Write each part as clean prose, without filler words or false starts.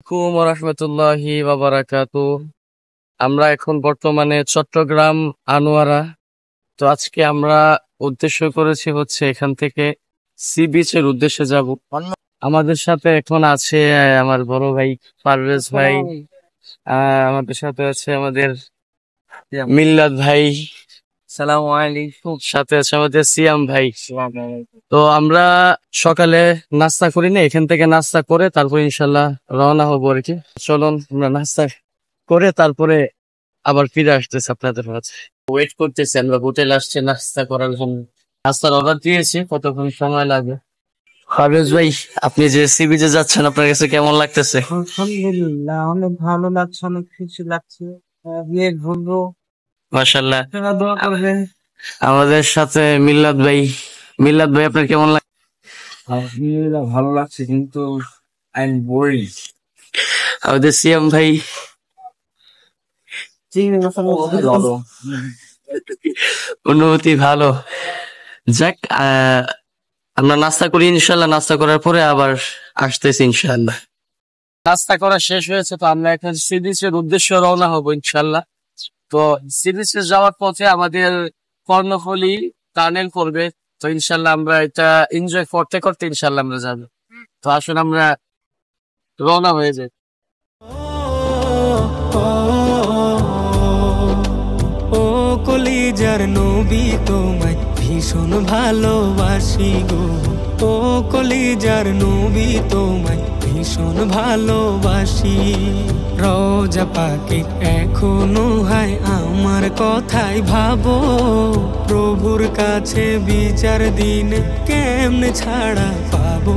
আলাইকুম ওয়া রাহমাতুল্লাহি ওয়া বারাকাতুহু। আমরা এখন বর্তমানে চট্টগ্রাম আনোয়ারা। তো আজকে আমরা উদ্দেশ্য করেছি হচ্ছে এখান থেকে সি বিচের উদ্দেশ্যে যাব। আমাদের সাথে এখন আছে আমার বড় ভাই পারভেজ ভাই, আমাদের সাথে আছে আমাদের মিল্লাত ভাই, সালামু আলাইকুম, সাথে আছে আমাদের সিয়াম ভাই। তো আমরা সকালে নাস্তা করি না, এখান থেকে নাস্তা করে তারপর ইনশাল্লাহ রওনা হবো আর কি। চলুন আমরা নাস্তা করে তারপরে আবার ফিরে আসতেছি আপনাদের কাছে। ওয়েট করতেছি, আমরা হোটেল আসছে নাস্তা করার জন্য। নাস্তার অর্ডার দিয়েছি, কতক্ষণ সময় লাগে? পারভেজ ভাই, আপনি যে সি বিচে যাচ্ছেন আপনার কাছে কেমন লাগতেছে? আলহামদুলিল্লাহ, অনেক ভালো লাগছে, অনেক খুশি লাগছে। বিয়ে ঘুরবো, মাশাআল্লাহ। আপনারা দোয়া করবেন। আমাদের সাথে মিল্লাত ভাই। মিল্লাত ভাই, আপনার কেমন লাগে? আলহামদুলিল্লাহ ভালো লাগছে, কিন্তু আই এম বোরিং। আমাদের সিয়াম ভাই। অনুভূতি ভালো। যাক, আমরা নাস্তা করি ইনশাল্লাহ, নাস্তা করার পরে আবার আসতেছি ইনশাল্লাহ। নাস্তা করা শেষ হয়েছে, তো আমরা এখন সি বিচের উদ্দেশ্যে রওনা হবো ইনশাল্লাহ। তো সি বিচে যাওয়ার পথে আমাদের কর্ণফুলী টানেল পড়বে, তো ইনশাল্লাহ আমরা এটা এনজয় করতে করতে ইনশাল্লাহ আমরা যাবো। তো আসুন আমরা রওনা হয়ে যাই। ও কলিজার নবী, তোমায় ভীষণ ভালোবাসি গো। ও কলিজার নবী, তোমায় ভীষণ ভালোবাসি। রোজা পাকে এখনো হায় আমার কথাই ভাবো। প্রভুর কাছে বিচার দিন কেমনে ছাড়া পাবো।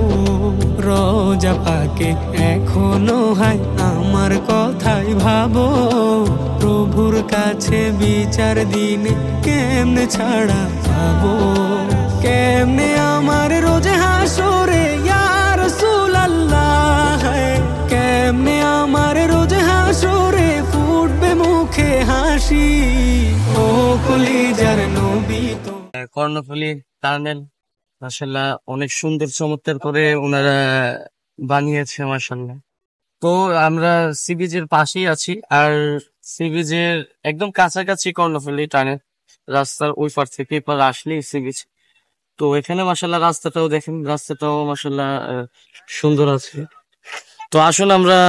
রোজা পাকে এখনো হায় আমার কথাই ভাবো। প্রভুর কাছে বিচার দিন কেমনে ছাড়া পাবো। কেমনে আমার রোজে হাসরে ইয়া রাসূলুল্লাহ, কেমনে আমার রোজে হাসরে ফুটবে মুখে হাসি। ও কলিজার নবী তো। কর্ণফুলী টানেল মাশাআল্লাহ অনেক সুন্দর চমৎকার করে ওনারা বানিয়েছে মাশাআল্লাহ। তো আমরা সি বিচের পাশেই আছি, আর সি বিচের একদম কাছাকাছি কর্ণফুলী টানেল। রাস্তার ওই পার থেকে এপার আসলেই সি বিচ। তো এখানে মাশাআল্লাহ রাস্তাটাও দেখেন, রাস্তাটাও মাশাআল্লাহ সুন্দর আছে। তো আসুন আমরা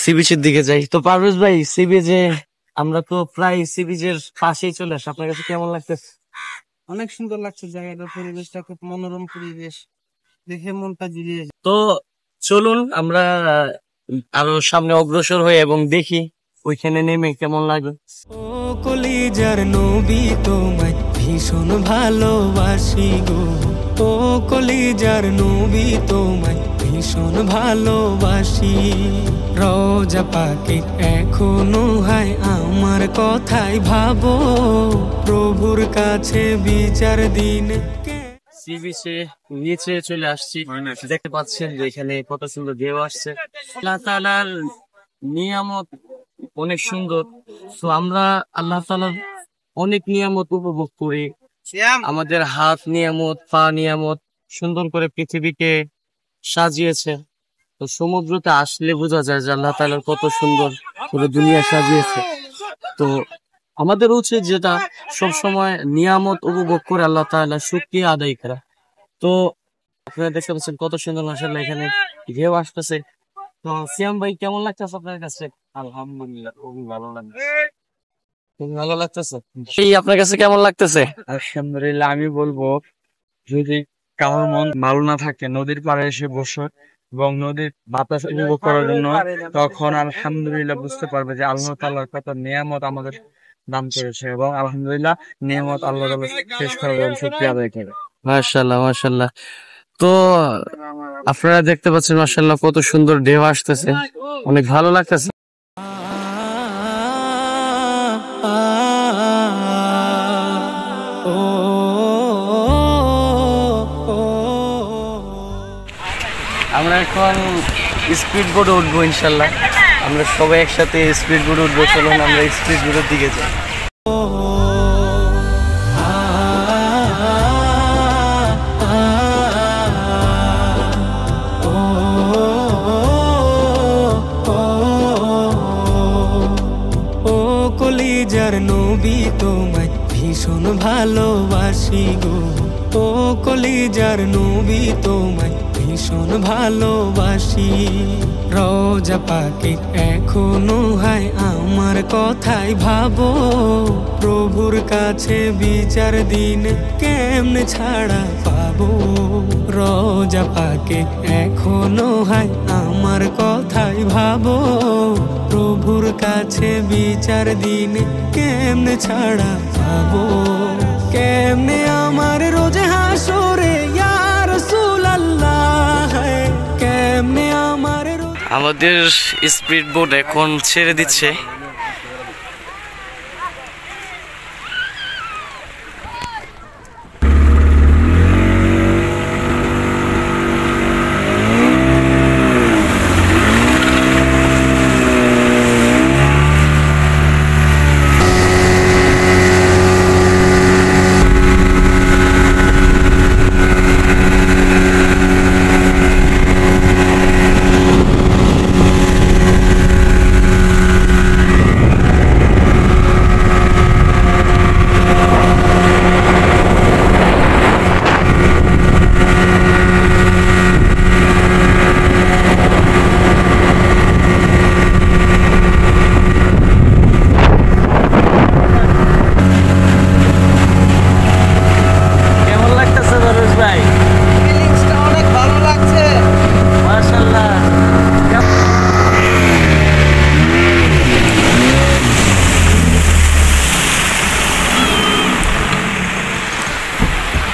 সি বিচের দিকে যাই। তো পারভেজ ভাই, সি বিচে আমরা তো প্রায় সি বিচের পাশেই চলে আসি, আপনার কাছে কেমন লাগতেছে? অনেক সুন্দর লাগছে জায়গাটা, পরিবেশটা খুব মনোরম পরিবেশ, দেখে মনটা জুড়িয়ে যায়। তো চলুন আমরা আরো সামনে অগ্রসর হই এবং দেখি ওইখানে নেমে কেমন লাগে। ও কলিজার নবী, তোমায় ভীষণ ভালোবাসি গো। ও কলিজার নবী, তোমায় ভীষণ ভালোবাসি। রোজা পাকে এখনো হায় আমার কথাই ভাবো। প্রভুর কাছে বিচার দিন সি বিচে নিচে চলে আসছি, দেখতে পাচ্ছেন যে এখানে কত সুন্দর ঢেউ আসছে। আল্লাহ তাআলার নিয়ামত অনেক সুন্দর। তো আমরা আল্লাহ তাআলার অনেক নিয়ামত উপভোগ করি। আমাদের হাত নিয়ামত, পা নিয়ামত, সুন্দর করে পৃথিবীকে সাজিয়েছে। তো সমুদ্রতে আসলে বোঝা যায় যে আল্লাহ তাআলার কত সুন্দর করে দুনিয়া সাজিয়েছে। তো আমাদের উচিত যেটা সব সময় নিয়ামত উপভোগ করে আল্লাহ তাআলা শুকরিয়া আদায় করা। তো আপনারা দেখতে পাচ্ছেন কত সুন্দর মাশাআল্লাহ এখানে ঢেউ আসতেছে। তো সিয়াম ভাই, কেমন লাগতেছে আপনার কাছে? আলহামদুলিল্লাহ খুবই ভালো লাগছে। খুব ভালো লাগতেছে। এই আপনার কাছে কেমন লাগতেছে? আলহামদুলিল্লাহ, আমি বলবো যদি কারোর মন ভালো না থাকে নদীর পাড়ে এসে বসে এবং নদীর বাতাস উপভোগ করার জন্য, তখন আলহামদুলিল্লাহ বুঝতে পারবে যে আল্লাহ তাআলার কত নিয়ামত আমাদের দান করেছে, এবং আলহামদুলিল্লাহ নিয়ামত আল্লাহ তাআলা শেষ করার জন্য শুকরিয়া আদায় করে। মাশাআল্লাহ মাশাআল্লাহ। তো আপনারা দেখতে পাচ্ছেন মাশাআল্লাহ কত সুন্দর ঢেউ আসতেছে, অনেক ভালো লাগতেছে। আমরা এখন স্পিড বোটে উঠবো ইনশাল্লাহ। আমরা সবাই একসাথে স্পিড বোটে উঠবো, চলুন আমরা স্পিড বোটের দিকে যাই। কলিজার নবী তোমায় ভীষণ ভালোবাসি গো, ও কলিজার নবী তোমায় ভীষণ ভালোবাসি। রোজা পাকে এখনো হায় আমার কথাই ভাবো, প্রভুর কাছে বিচার দিনে কেমনে ছাড়া পাবো। রোজা পাকে এখনো হায় আমার কথাই ভাবো, প্রভুর কাছে বিচার দিনে কেমনে ছাড়া পাবো। কেমনে আমার রোজে হাসরে ইয়া রাসূলুল্লাহ, কেমনে আমার আমাদের স্পিড বোট এখন ছেড়ে দিচ্ছে।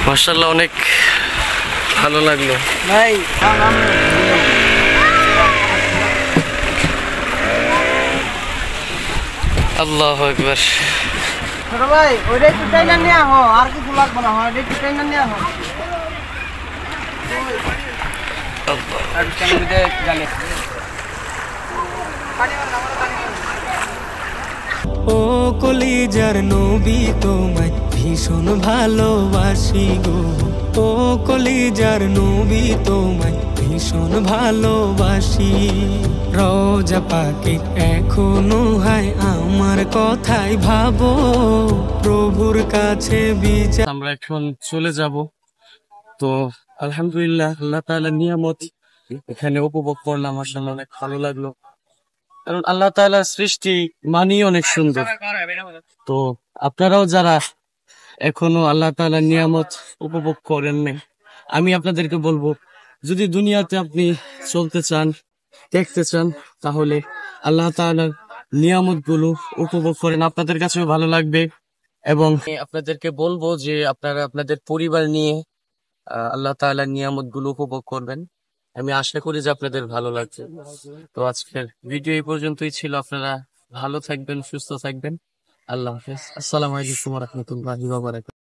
মাশাআল্লাহ, অনেক ভালো লাগলো ভাই। আল্লাহু আকবার। ছোট ভাই ওইটা একটু টাইনা নিয়ে আহো, আর কিছু লাগবে না, হয় একটু টাইনা নিয়ে আহো। ও কলিজার নবী তোমায় ভীষণ ভালোবাসি গো, ও কলিজার নবী তোমায় ভীষণ ভালোবাসি। রোজা পাকে এখনো হায় আমার কথাই ভাবো, প্রভুর কাছে বিচার। আমরা এখন চলে যাব। তো আলহামদুলিল্লাহ, আল্লাহ তাআলার নিয়ামত এখানে উপভোগ করলাম। আসলে অনেক ভালো লাগলো, কারণ আল্লাহ তাআলার সৃষ্টি মানেই অনেক সুন্দর। তো আপনারাও যারা এখনো আল্লাহ তাআলার নিয়ামত উপভোগ করেননি, আমি আপনাদেরকে বলবো, যদি দুনিয়াতে আপনি চলতে চান, দেখতে চান, তাহলে আল্লাহ তাআলার নিয়ামত গুলো উপভোগ করেন, আপনাদের কাছেও ভালো লাগবে। এবং আপনাদেরকে বলবো যে আপনারা আপনাদের পরিবার নিয়ে আল্লাহ তাআলার নিয়ামত গুলো উপভোগ করবেন। আমি আশা করি যে আপনাদের ভালো লাগছে। তো আজকের ভিডিও এই পর্যন্তই ছিল। আপনারা ভালো থাকবেন, সুস্থ থাকবেন। আল্লাহ হাফেজ। আসসালামু আলাইকুম ওয়া রাহমাতুল্লাহি ওয়া বারাকাতুহু।